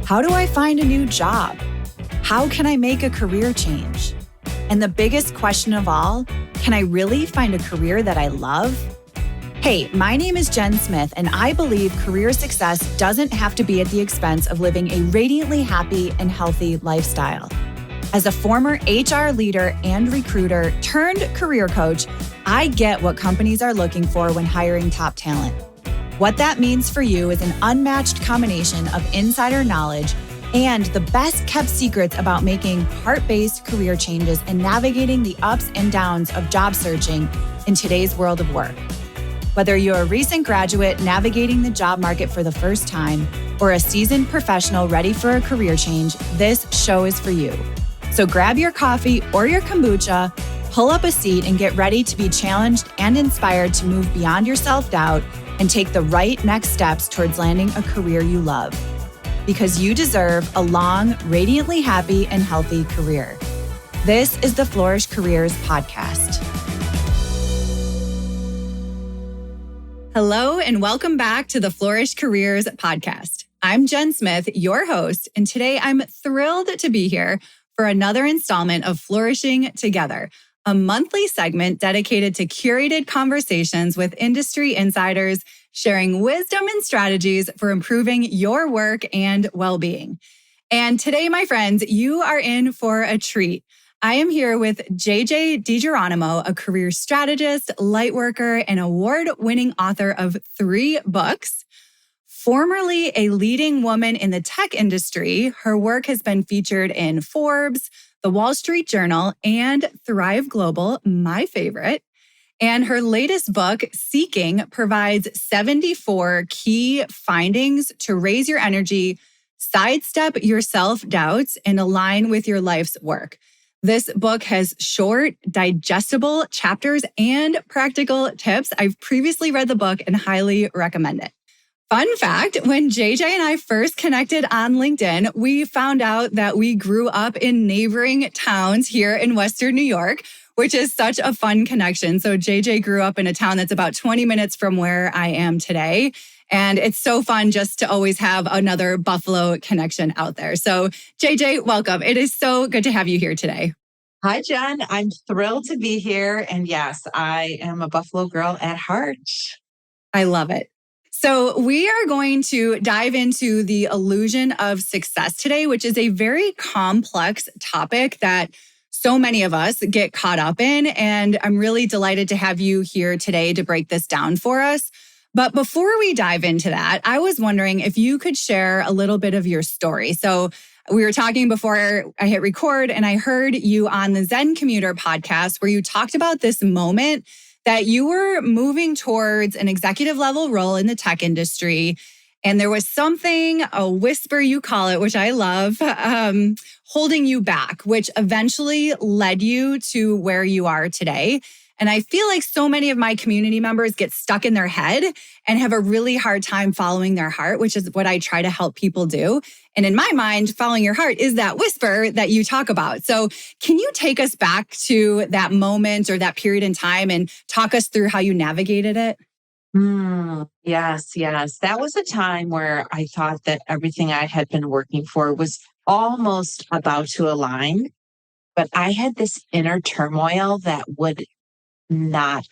How do I find a new job? How can I make a career change? And the biggest question of all, can I really find a career that I love? Hey, my name is Jen Smith, and I believe career success doesn't have to be at the expense of living a radiantly happy and healthy lifestyle. As a former HR leader and recruiter turned career coach, I get what companies are looking for when hiring top talent. What that means for you is an unmatched combination of insider knowledge and the best kept secrets about making heart-based career changes and navigating the ups and downs of job searching in today's world of work. Whether you're a recent graduate navigating the job market for the first time or a seasoned professional ready for a career change, this show is for you. So grab your coffee or your kombucha, pull up a seat, and get ready to be challenged and inspired to move beyond your self-doubt and take the right next steps towards landing a career you love. Because you deserve a long, radiantly happy and healthy career. This is the Flourish Careers podcast. Hello, and welcome back to the Flourish Careers podcast. I'm Jen Smith, your host, and today I'm thrilled to be here for another installment of Flourishing Together, a monthly segment dedicated to curated conversations with industry insiders sharing wisdom and strategies for improving your work and well-being. And today, my friends, you are in for a treat. I am here with JJ DiGeronimo, a career strategist, lightworker, and award-winning author of 3 books. Formerly a leading woman in the tech industry, her work has been featured in Forbes, The Wall Street Journal, and Thrive Global, my favorite. And her latest book, Seeking, provides 74 key findings to raise your energy, sidestep your self-doubts, and align with your life's work. This book has short, digestible chapters and practical tips. I've previously read the book and highly recommend it. Fun fact, when JJ and I first connected on LinkedIn, we found out that we grew up in neighboring towns here in Western New York, which is such a fun connection. So JJ grew up in a town that's about 20 minutes from where I am today. And it's so fun just to always have another Buffalo connection out there. So JJ, welcome. It is so good to have you here today. Hi, Jen. I'm thrilled to be here. And yes, I am a Buffalo girl at heart. I love it. So we are going to dive into the illusion of success today, which is a very complex topic that so many of us get caught up in. And I'm really delighted to have you here today to break this down for us. But before we dive into that, I was wondering if you could share a little bit of your story. So we were talking before I hit record, and I heard you on the Zen Commuter podcast where you talked about this moment that you were moving towards an executive level role in the tech industry. And there was something, a whisper you call it, which I love, holding you back, which eventually led you to where you are today. And I feel like so many of my community members get stuck in their head and have a really hard time following their heart, which is what I try to help people do. And in my mind, following your heart is that whisper that you talk about. So can you take us back to that moment or that period in time and talk us through how you navigated it? Yes. That was a time where I thought that everything I had been working for was almost about to align, but I had this inner turmoil that would not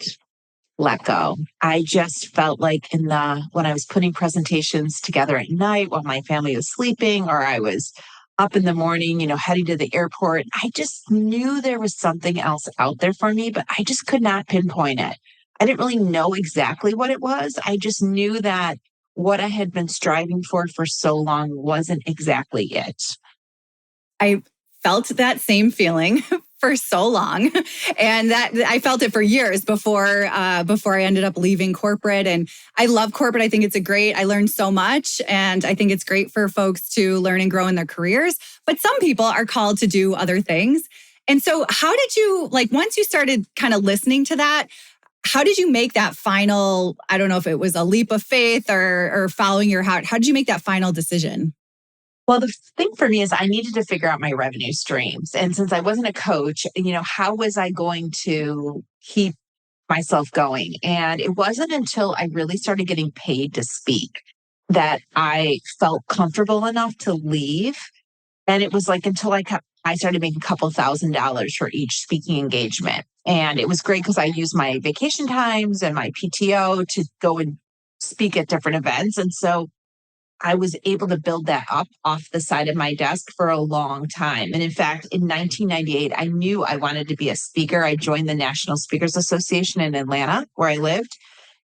let go. I just felt like when I was putting presentations together at night while my family was sleeping, or I was up in the morning, heading to the airport, I just knew there was something else out there for me, but I just could not pinpoint it. I didn't really know exactly what it was. I just knew that what I had been striving for so long wasn't exactly it. I felt that same feeling for so long. And that I felt it for years before I ended up leaving corporate. And I love corporate. I think it's I learned so much. And I think it's great for folks to learn and grow in their careers. But some people are called to do other things. And so how did you, once you started kind of listening to that, how did you make that final, I don't know if it was a leap of faith or following your heart, how did you make that final decision? Well, the thing for me is I needed to figure out my revenue streams. And since I wasn't a coach, how was I going to keep myself going? And it wasn't until I really started getting paid to speak that I felt comfortable enough to leave. And it was like until I started making a couple $1,000s for each speaking engagement. And it was great because I used my vacation times and my PTO to go and speak at different events. And so I was able to build that up off the side of my desk for a long time. And in fact, in 1998, I knew I wanted to be a speaker. I joined the National Speakers Association in Atlanta, where I lived.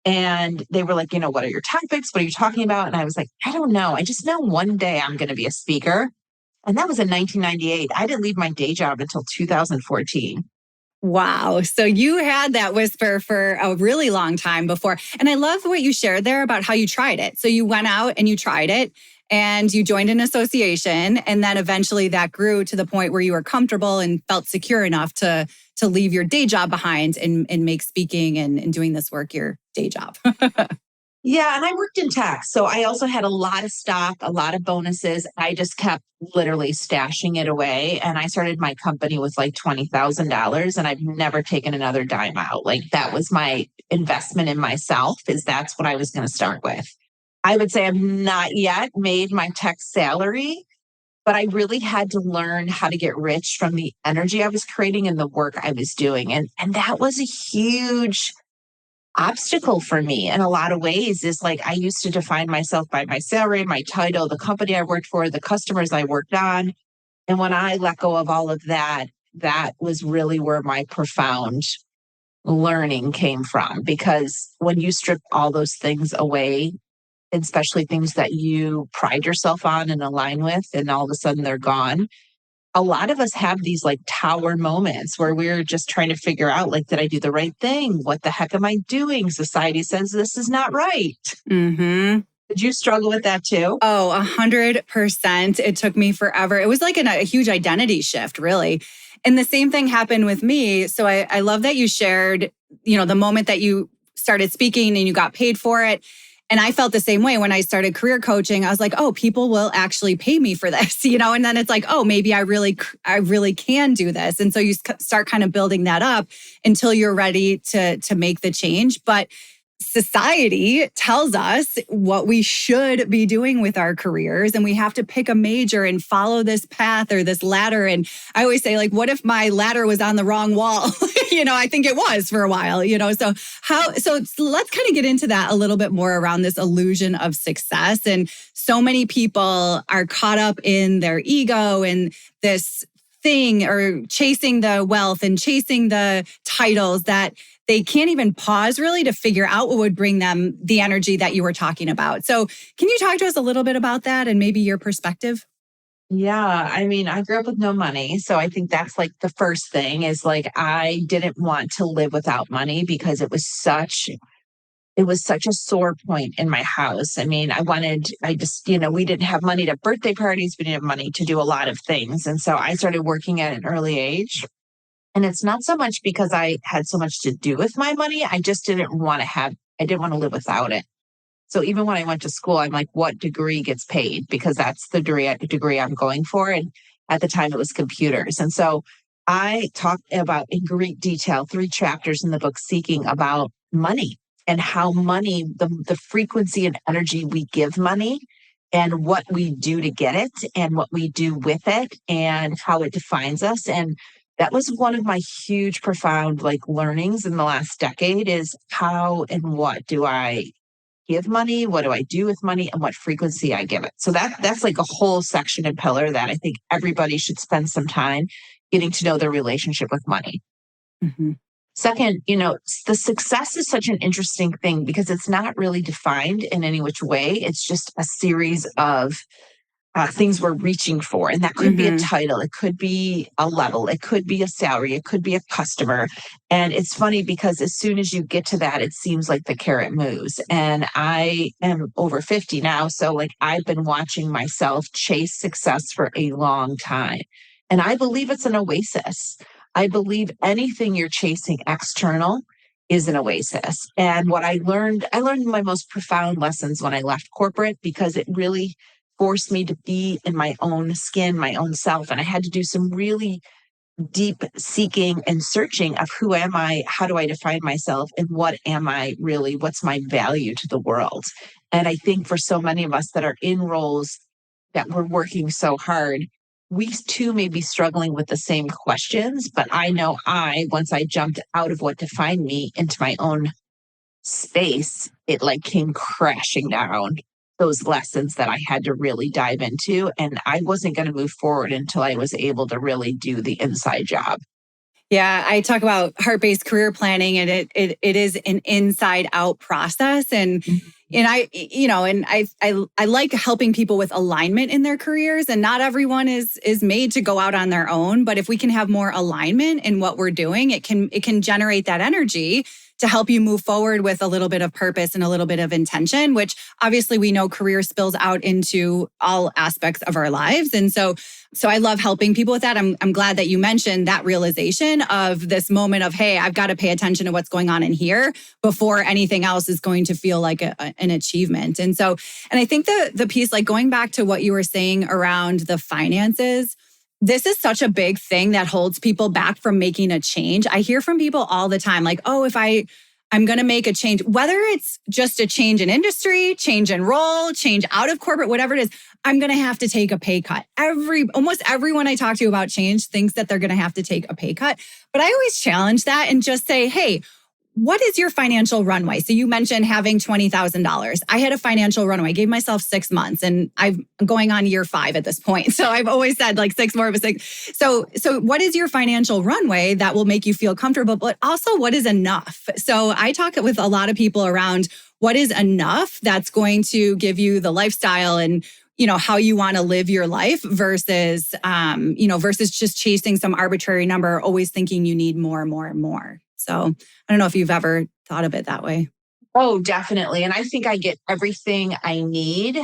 And they were like, what are your topics? What are you talking about? And I was like, I don't know. I just know one day I'm going to be a speaker. And that was in 1998. I didn't leave my day job until 2014. Wow. So you had that whisper for a really long time before. And I love what you shared there about how you tried it. So you went out and you tried it and you joined an association. And then eventually that grew to the point where you were comfortable and felt secure enough to leave your day job behind and make speaking and doing this work your day job. Yeah, and I worked in tech. So I also had a lot of stock, a lot of bonuses. I just kept literally stashing it away. And I started my company with like $20,000 and I've never taken another dime out. Like that was my investment in myself, is that's what I was going to start with. I would say I've not yet made my tech salary, but I really had to learn how to get rich from the energy I was creating and the work I was doing. And that was a huge obstacle for me in a lot of ways. Is like I used to define myself by my salary, my title, the company I worked for, the customers I worked on. And when I let go of all of that, that was really where my profound learning came from. Because when you strip all those things away, especially things that you pride yourself on and align with, and all of a sudden they're gone, a lot of us have these like tower moments where we're just trying to figure out, like, did I do the right thing? What the heck am I doing? Society says this is not right. Mm-hmm. Did you struggle with that too? Oh, 100%. It took me forever. It was like a huge identity shift, really. And the same thing happened with me. So I love that you shared, the moment that you started speaking and you got paid for it. And I felt the same way when I started career coaching. I was like, oh, people will actually pay me for this, and then it's like, oh, maybe I really can do this. And so you start kind of building that up until you're ready to make the change. But society tells us what we should be doing with our careers, and we have to pick a major and follow this path or this ladder. And I always say, like, what if my ladder was on the wrong wall? I think it was for a while, so let's kind of get into that a little bit more around this illusion of success. And so many people are caught up in their ego and this thing, or chasing the wealth and chasing the titles, that they can't even pause really to figure out what would bring them the energy that you were talking about. So can you talk to us a little bit about that and maybe your perspective? Yeah, I mean, I grew up with no money. So I think that's like the first thing, is like I didn't want to live without money because it was such a sore point in my house. I mean, we didn't have money to birthday parties. We didn't have money to do a lot of things. And so I started working at an early age. And it's not so much because I had so much to do with my money. I just I didn't want to live without it. So even when I went to school, I'm like, what degree gets paid? Because that's the degree I'm going for. And at the time it was computers. And so I talked about in great detail 3 chapters in the book, Seeking, about money and how money, the frequency and energy we give money, and what we do to get it, and what we do with it, and how it defines us. And that was one of my huge, profound learnings in the last decade, is how and what do I give money? What do I do with money, and what frequency I give it? So that's like a whole section and pillar that I think everybody should spend some time getting to know their relationship with money. Mm-hmm. Second, the success is such an interesting thing because it's not really defined in any which way. It's just a series of things we're reaching for. And that could be a title. It could be a level. It could be a salary. It could be a customer. And it's funny because as soon as you get to that, it seems like the carrot moves. And I am over 50 now. So I've been watching myself chase success for a long time. And I believe it's an oasis. I believe anything you're chasing external is an oasis. And what I learned my most profound lessons when I left corporate, because it really forced me to be in my own skin, my own self. And I had to do some really deep seeking and searching of who am I? How do I define myself? And what am I really? What's my value to the world? And I think for so many of us that are in roles that we're working so hard, we too may be struggling with the same questions. But I know once I jumped out of what defined me into my own space, it like came crashing down those lessons that I had to really dive into. And I wasn't going to move forward until I was able to really do the inside job. Yeah, I talk about heart-based career planning, and it is an inside-out process. And I like helping people with alignment in their careers. And not everyone is made to go out on their own. But if we can have more alignment in what we're doing, it can generate that energy to help you move forward with a little bit of purpose and a little bit of intention, which obviously we know career spills out into all aspects of our lives. And so I love helping people with that. I'm glad that you mentioned that realization of this moment of, hey, I've got to pay attention to what's going on in here before anything else is going to feel like an achievement. And I think the piece, like going back to what you were saying around the finances, this is such a big thing that holds people back from making a change. I hear from people all the time, like, oh, if I'm going to make a change, whether it's just a change in industry, change in role, change out of corporate, whatever it is, I'm going to have to take a pay cut. Almost everyone I talk to about change thinks that they're going to have to take a pay cut. But I always challenge that and just say, hey, what is your financial runway? So you mentioned having $20,000. I had a financial runway. I gave myself 6 months, and I'm going on year 5 at this point. So I've always said like 6 more of a 6. So what is your financial runway that will make you feel comfortable, but also what is enough? So I talk with a lot of people around what is enough that's going to give you the lifestyle and how you want to live your life versus just chasing some arbitrary number, always thinking you need more and more and more. So I don't know if you've ever thought of it that way. Oh, definitely. And I think I get everything I need,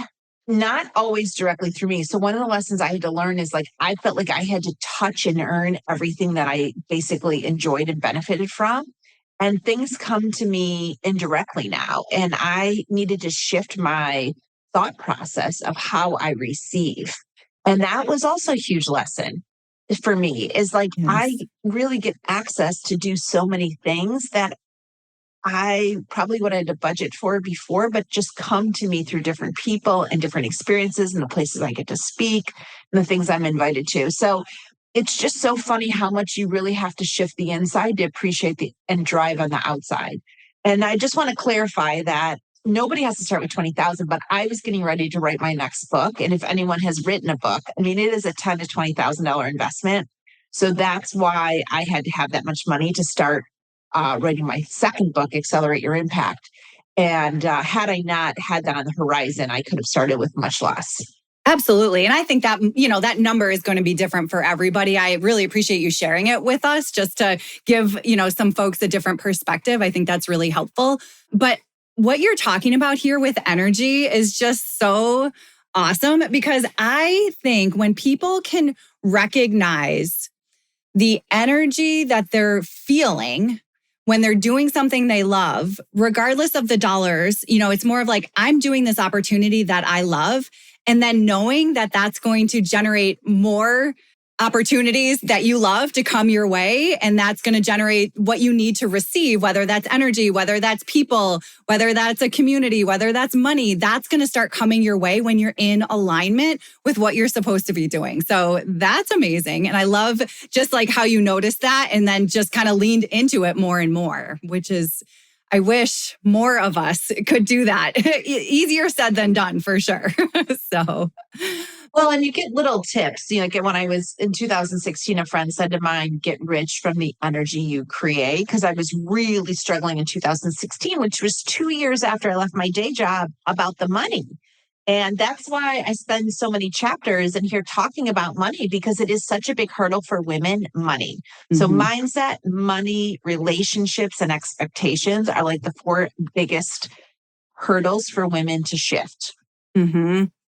not always directly through me. So one of the lessons I had to learn is like, I felt like I had to touch and earn everything that I basically enjoyed and benefited from. And things come to me indirectly now. And I needed to shift my thought process of how I receive. And that was also a huge lesson for me, is like, Yes. I really get access to do so many things that I probably would have had to budget for before, but just come to me through different people and different experiences and the places I get to speak and the things I'm invited to. So it's just so funny how much you really have to shift the inside to appreciate and drive on the outside. And I just want to clarify that nobody has to start with 20,000, but I was getting ready to write my next book. And if anyone has written a book, I mean, it is a $10,000 to $20,000 investment. So that's why I had to have that much money to start writing my second book, Accelerate Your Impact. And had I not had that on the horizon, I could have started with much less. Absolutely. And I think that, that number is going to be different for everybody. I really appreciate you sharing it with us just to give, some folks a different perspective. I think that's really helpful. But what you're talking about here with energy is just so awesome, because I think when people can recognize the energy that they're feeling when they're doing something they love, regardless of the dollars, it's more of like, I'm doing this opportunity that I love. And then knowing that that's going to generate more opportunities that you love to come your way. And that's going to generate what you need to receive, whether that's energy, whether that's people, whether that's a community, whether that's money, that's going to start coming your way when you're in alignment with what you're supposed to be doing. So that's amazing. And I love just like how you noticed that and then just kind of leaned into it more and more, which is, I wish more of us could do that. Easier said than done, for sure. So, well, and you get little tips. Like when I was in 2016, a friend said to mine, get rich from the energy you create. Because I was really struggling in 2016, which was 2 years after I left my day job, about the money. And that's why I spend so many chapters in here talking about money, because it is such a big hurdle for women, money. So mindset, money, relationships, and expectations are like the 4 biggest hurdles for women to shift.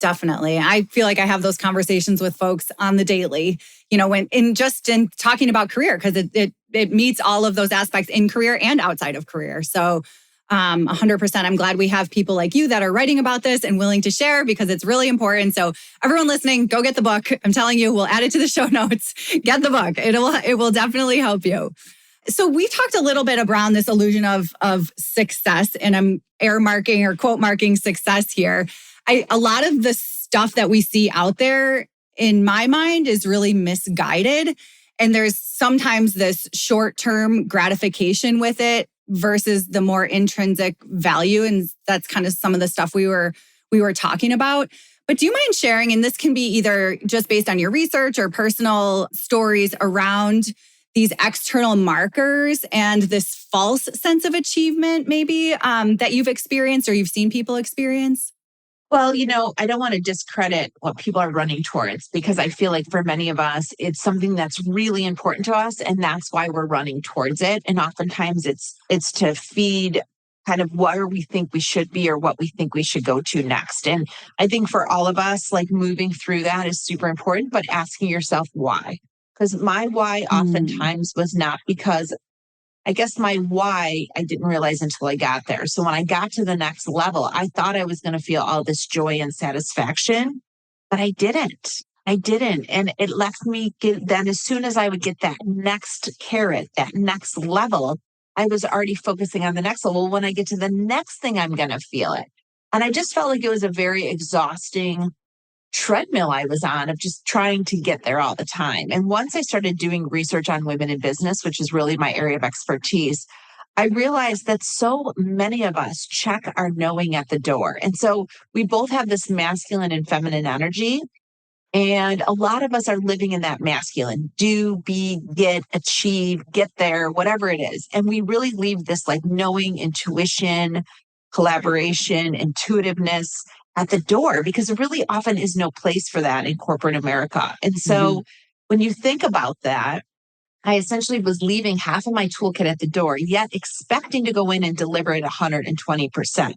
Definitely. I feel like I have those conversations with folks on the daily, when in talking about career, because it meets all of those aspects in career and outside of career. So 100%. I'm glad we have people like you that are writing about this and willing to share because it's really important. So everyone listening, go get the book. I'm telling you, we'll add it to the show notes. Get the book. It will definitely help you. So we talked a little bit around this illusion of success, and I'm air marking or quote marking success here. A lot of the stuff that we see out there, in my mind, is really misguided. And there's sometimes this short-term gratification with it versus the more intrinsic value. And that's kind of some of the stuff we were talking about. But do you mind sharing, and this can be either just based on your research or personal stories around these external markers and this false sense of achievement maybe that you've experienced or you've seen people experience? Well, I don't want to discredit what people are running towards because I feel like for many of us, it's something that's really important to us. And that's why we're running towards it. And oftentimes it's to feed kind of where we think we should be or what we think we should go to next. And I think for all of us, like moving through that is super important, but asking yourself why. Because my why oftentimes was not because I guess my why I didn't realize until I got there. So when I got to the next level, I thought I was going to feel all this joy and satisfaction, but I didn't. I didn't. And it left me then as soon as I would get that next carrot, that next level, I was already focusing on the next level. When I get to the next thing, I'm going to feel it. And I just felt like it was a very exhausting treadmill I was on of just trying to get there all the time. And once I started doing research on women in business, which is really my area of expertise, I realized that so many of us check our knowing at the door. And so we both have this masculine and feminine energy. And a lot of us are living in that masculine, do, be, get, achieve, get there, whatever it is. And we really leave this like knowing, intuition, collaboration, intuitiveness at the door because there really often is no place for that in corporate America. And so when you think about that, I essentially was leaving half of my toolkit at the door, yet expecting to go in and deliver it 120%.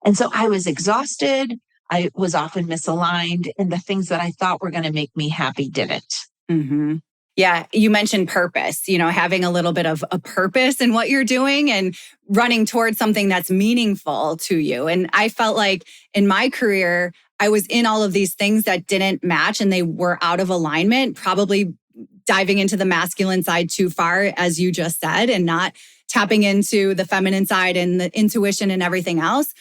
And so I was exhausted. I was often misaligned, and the things that I thought were going to make me happy didn't. Mm-hmm. Yeah, you mentioned purpose, having a little bit of a purpose in what you're doing and running towards something that's meaningful to you. And I felt like in my career, I was in all of these things that didn't match and they were out of alignment, probably diving into the masculine side too far, as you just said, and not tapping into the feminine side and the intuition and everything else.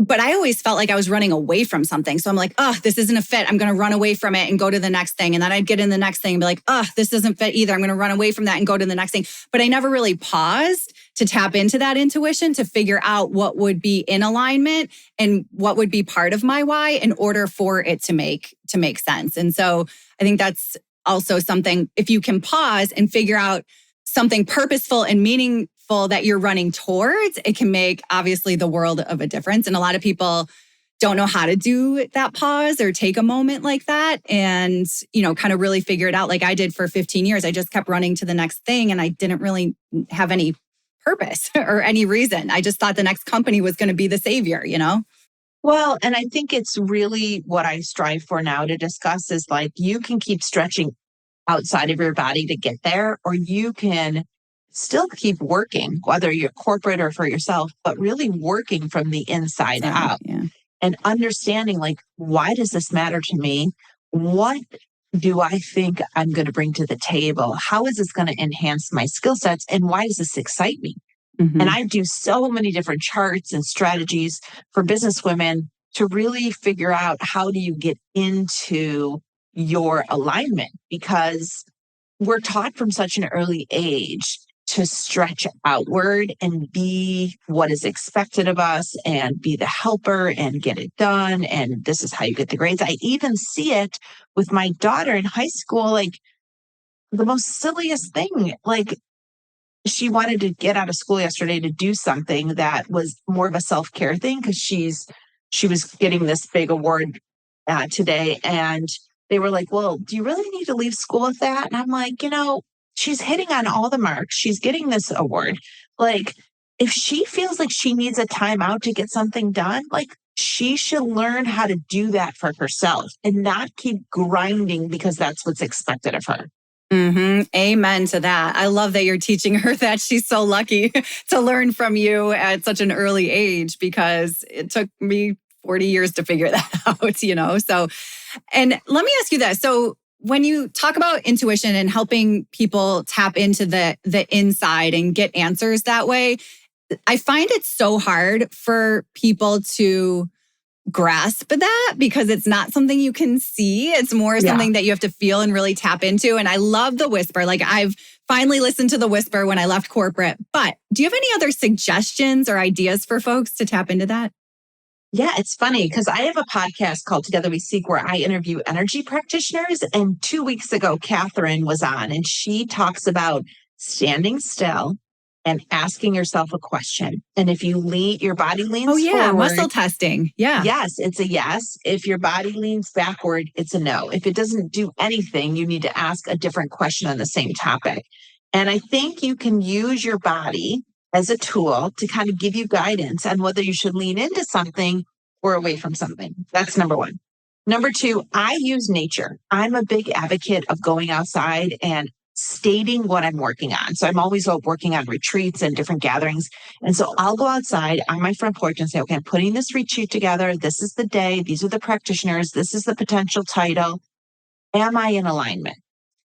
But I always felt like I was running away from something. So I'm like, oh, this isn't a fit. I'm going to run away from it and go to the next thing. And then I'd get in the next thing and be like, oh, this doesn't fit either. I'm going to run away from that and go to the next thing. But I never really paused to tap into that intuition to figure out what would be in alignment and what would be part of my why in order for it to make sense. And so I think that's also something, if you can pause and figure out something purposeful and meaningful that you're running towards, it can make obviously the world of a difference. And a lot of people don't know how to do that pause or take a moment like that and, kind of really figure it out like I did for 15 years. I just kept running to the next thing and I didn't really have any purpose or any reason. I just thought the next company was going to be the savior, Well, and I think it's really what I strive for now to discuss is like you can keep stretching outside of your body to get there, or you can still keep working, whether you're corporate or for yourself, but really working from the inside out and understanding like, why does this matter to me? What do I think I'm going to bring to the table? How is this going to enhance my skill sets? And why does this excite me? And I do so many different charts and strategies for business women to really figure out how do you get into your alignment, because we're taught from such an early age to stretch outward and be what is expected of us and be the helper and get it done. And this is how you get the grades. I even see it with my daughter in high school, like the most silliest thing. Like she wanted to get out of school yesterday to do something that was more of a self-care thing because she was getting this big award today. And they were like, well, do you really need to leave school with that? And I'm like, she's hitting on all the marks. She's getting this award. Like, if she feels like she needs a timeout to get something done, like she should learn how to do that for herself and not keep grinding because that's what's expected of her. Amen to that. I love that you're teaching her that. She's so lucky to learn from you at such an early age, because it took me 40 years to figure that out. So, and let me ask you this. So when you talk about intuition and helping people tap into the inside and get answers that way, I find it so hard for people to grasp that, because it's not something you can see. It's more something that you have to feel and really tap into. And I love the whisper. Like, I've finally listened to the whisper when I left corporate. But do you have any other suggestions or ideas for folks to tap into that? Yeah, it's funny because I have a podcast called Together We Seek where I interview energy practitioners. And 2 weeks ago, Catherine was on and she talks about standing still and asking yourself a question. And if your body leans forward, muscle testing. Yeah. Yes, it's a yes. If your body leans backward, it's a no. If it doesn't do anything, you need to ask a different question on the same topic. And I think you can use your body as a tool to kind of give you guidance on whether you should lean into something or away from something. That's number one. Number two, I use nature. I'm a big advocate of going outside and stating what I'm working on. So I'm always working on retreats and different gatherings. And so I'll go outside on my front porch and say, okay, I'm putting this retreat together. This is the day. These are the practitioners. This is the potential title. Am I in alignment?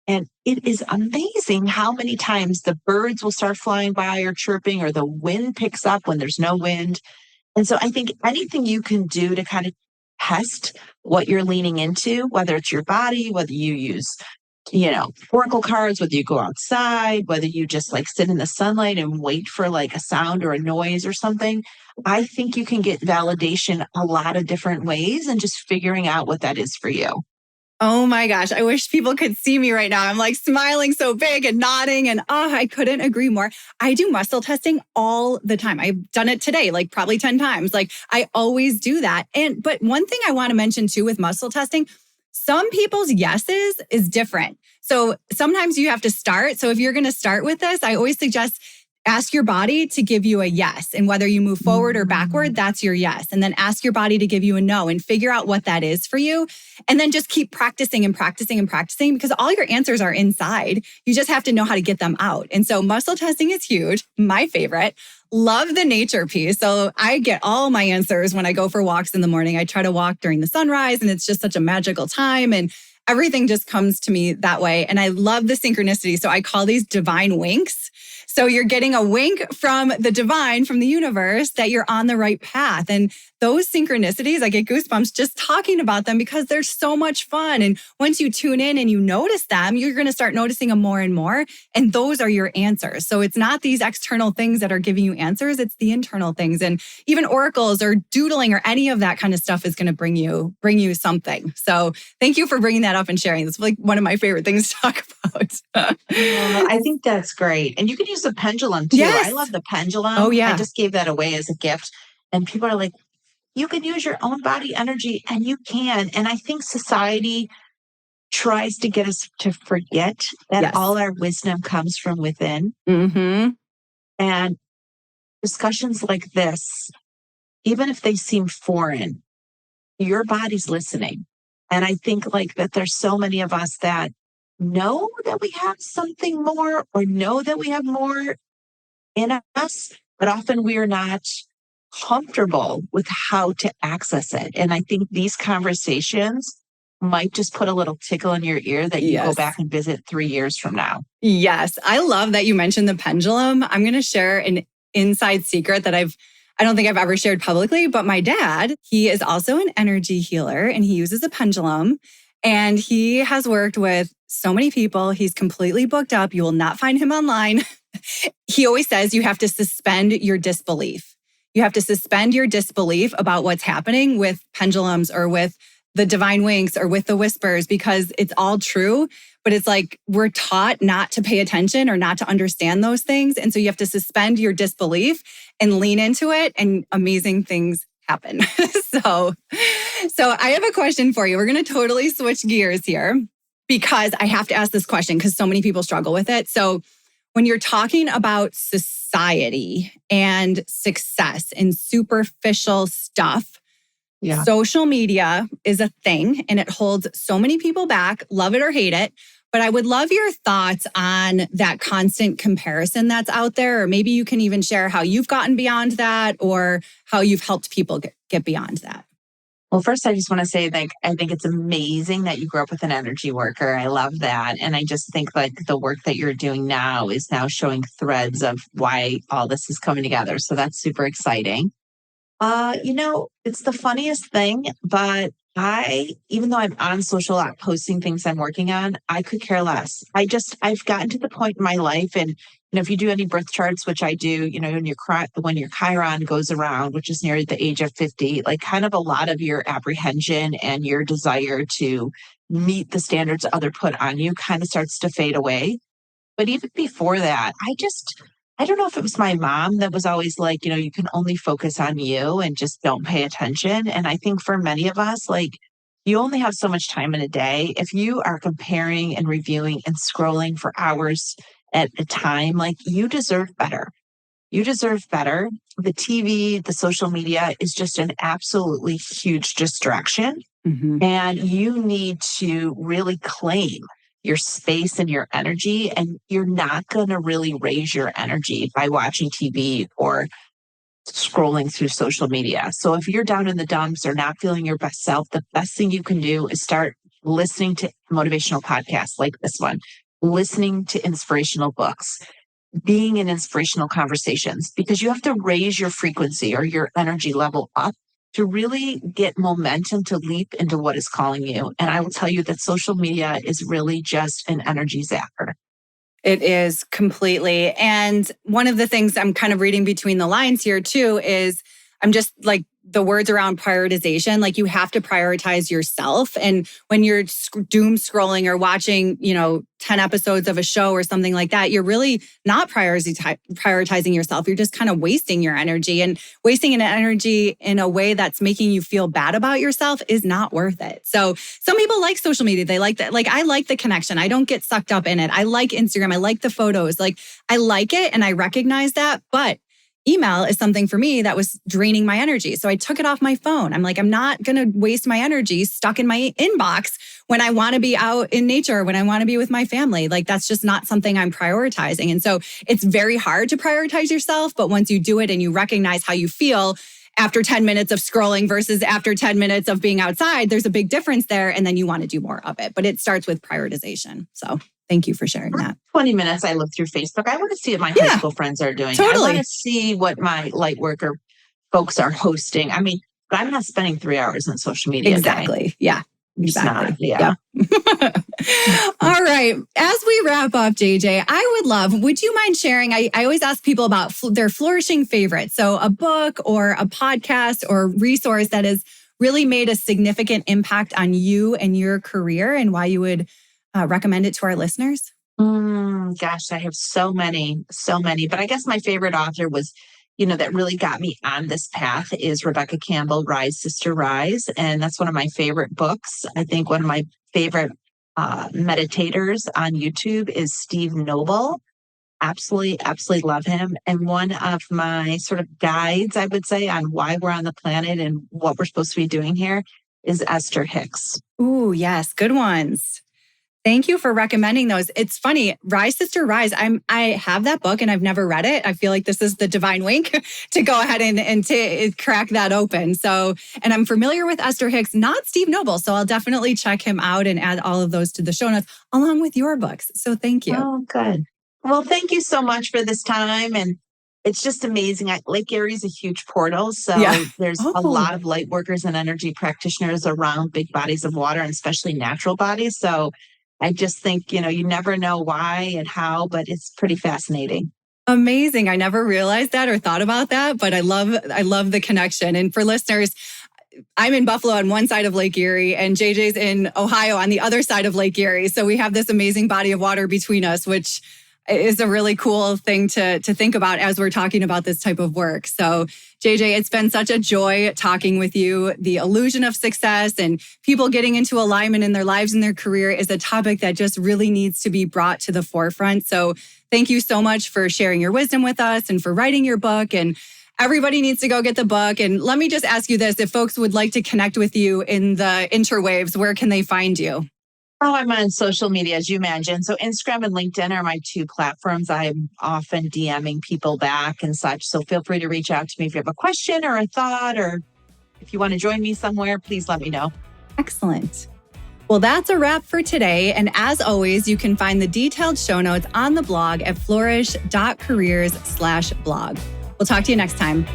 And it is amazing how many times the birds will start flying by or chirping, or the wind picks up when there's no wind. And so I think anything you can do to kind of test what you're leaning into, whether it's your body, whether you use oracle cards, whether you go outside, whether you just like sit in the sunlight and wait for like a sound or a noise or something. I think you can get validation a lot of different ways and just figuring out what that is for you. Oh my gosh, I wish people could see me right now. I'm like smiling so big and nodding, and I couldn't agree more. I do muscle testing all the time. I've done it today, like probably 10 times. Like, I always do that. But one thing I want to mention too with muscle testing, some people's yeses is different. So sometimes you have to start. So if you're going to start with this, I always suggest ask your body to give you a yes. And whether you move forward or backward, that's your yes. And then ask your body to give you a no and figure out what that is for you. And then just keep practicing and practicing and practicing, because all your answers are inside. You just have to know how to get them out. And so muscle testing is huge. My favorite. Love the nature piece. So I get all my answers when I go for walks in the morning. I try to walk during the sunrise, and it's just such a magical time. And everything just comes to me that way. And I love the synchronicity. So I call these divine winks. So you're getting a wink from the divine, from the universe, that you're on the right path. And those synchronicities, I get goosebumps just talking about them, because they're so much fun. And once you tune in and you notice them, you're going to start noticing them more and more. And those are your answers. So it's not these external things that are giving you answers. It's the internal things. And even oracles or doodling or any of that kind of stuff is going to bring you something. So thank you for bringing that up and sharing. It's like one of my favorite things to talk about. I think that's great. And you can use the pendulum too. Yes. I love the pendulum. Oh, yeah. I just gave that away as a gift. And people are like, you can use your own body energy, and you can. And I think society tries to get us to forget that all our wisdom comes from within. And discussions like this, even if they seem foreign, your body's listening. And I think like that there's so many of us that know that we have something more, or know that we have more in us, but often we are not comfortable with how to access it. And I think these conversations might just put a little tickle in your ear that you go back and visit 3 years from now. Yes. I love that you mentioned the pendulum. I'm going to share an inside secret that I don't think I've ever shared publicly, but my dad, he is also an energy healer, and he uses a pendulum, and he has worked with so many people. He's completely booked up. You will not find him online. He always says you have to suspend your disbelief. You have to suspend your disbelief about what's happening with pendulums or with the divine winks or with the whispers, because it's all true. But it's like we're taught not to pay attention or not to understand those things. And so you have to suspend your disbelief and lean into it, and amazing things happen. So I have a question for you. We're going to totally switch gears here, because I have to ask this question because so many people struggle with it. So when you're talking about society and success and superficial stuff, social media is a thing, and it holds so many people back, love it or hate it. But I would love your thoughts on that constant comparison that's out there, or maybe you can even share how you've gotten beyond that or how you've helped people get beyond that. Well, first, I just want to say, like, I think it's amazing that you grew up with an energy worker. I love that. And I just think like the work that you're doing now is now showing threads of why all this is coming together. So that's super exciting. It's the funniest thing, but even though I'm on social, posting things I'm working on, I could care less. I've gotten to the point in my life, and if you do any birth charts, which I do, when your Chiron goes around, which is near the age of 50, like kind of a lot of your apprehension and your desire to meet the standards other put on you kind of starts to fade away. But even before that, I don't know if it was my mom that was always like, you can only focus on you and just don't pay attention. And I think for many of us, like, you only have so much time in a day. If you are comparing and reviewing and scrolling for hours at a time, like, you deserve better. You deserve better. The TV, the social media is just an absolutely huge distraction. And you need to really claim your space and your energy. And you're not going to really raise your energy by watching TV or scrolling through social media. So if you're down in the dumps or not feeling your best self, the best thing you can do is start listening to motivational podcasts like this one, listening to inspirational books, being in inspirational conversations, because you have to raise your frequency or your energy level up to really get momentum to leap into what is calling you. And I will tell you that social media is really just an energy zapper. It is completely. And one of the things I'm kind of reading between the lines here too is I'm just like the words around prioritization, like you have to prioritize yourself. And when you're doom scrolling or watching, 10 episodes of a show or something like that, you're really not prioritizing yourself. You're just kind of wasting your energy, and wasting an energy in a way that's making you feel bad about yourself is not worth it. So some people like social media. They like that. Like, I like the connection. I don't get sucked up in it. I like Instagram. I like the photos. Like, I like it and I recognize that. But email is something for me that was draining my energy. So I took it off my phone. I'm like, I'm not going to waste my energy stuck in my inbox when I want to be out in nature, when I want to be with my family. Like, that's just not something I'm prioritizing. And so it's very hard to prioritize yourself. But once you do it and you recognize how you feel after 10 minutes of scrolling versus after 10 minutes of being outside, there's a big difference there. And then you want to do more of it. But it starts with prioritization. So thank you for sharing that. 20 minutes, I look through Facebook. I want to see what my high school friends are doing. Totally. I want to see what my light worker folks are hosting. I mean, but I'm not spending 3 hours on social media. Exactly. Yeah. Exactly. Yeah. Yep. All right. As we wrap up, JJ, would you mind sharing? I always ask people about their flourishing favorites. So a book or a podcast or resource that has really made a significant impact on you and your career, and why you would recommend it to our listeners? Gosh, I have so many. But I guess my favorite author was, that really got me on this path is Rebecca Campbell, Rise, Sister, Rise. And that's one of my favorite books. I think one of my favorite meditators on YouTube is Steve Noble. Absolutely, absolutely love him. And one of my sort of guides, I would say, on why we're on the planet and what we're supposed to be doing here is Esther Hicks. Ooh, yes. Good ones. Thank you for recommending those. It's funny, Rise, Sister, Rise. I have that book and I've never read it. I feel like this is the divine wink to go ahead and to crack that open. So, and I'm familiar with Esther Hicks, not Steve Noble. So I'll definitely check him out and add all of those to the show notes along with your books. So thank you. Oh, good. Well, thank you so much for this time. And it's just amazing. Lake Erie is a huge portal. So there's a lot of light workers and energy practitioners around big bodies of water, and especially natural bodies. So I just think, you never know why and how, but it's pretty fascinating. Amazing. I never realized that or thought about that, but I love the connection. And for listeners, I'm in Buffalo on one side of Lake Erie and JJ's in Ohio on the other side of Lake Erie. So we have this amazing body of water between us, which is a really cool thing to think about as we're talking about this type of work. So JJ, it's been such a joy talking with you. The illusion of success and people getting into alignment in their lives and their career is a topic that just really needs to be brought to the forefront. So thank you so much for sharing your wisdom with us and for writing your book. And everybody needs to go get the book. And let me just ask you this. If folks would like to connect with you in the interwaves, where can they find you? Oh, I'm on social media, as you mentioned. So Instagram and LinkedIn are my two platforms. I'm often DMing people back and such. So feel free to reach out to me if you have a question or a thought, or if you want to join me somewhere, please let me know. Excellent. Well, that's a wrap for today. And as always, you can find the detailed show notes on the blog at flourish.careers/blog. We'll talk to you next time.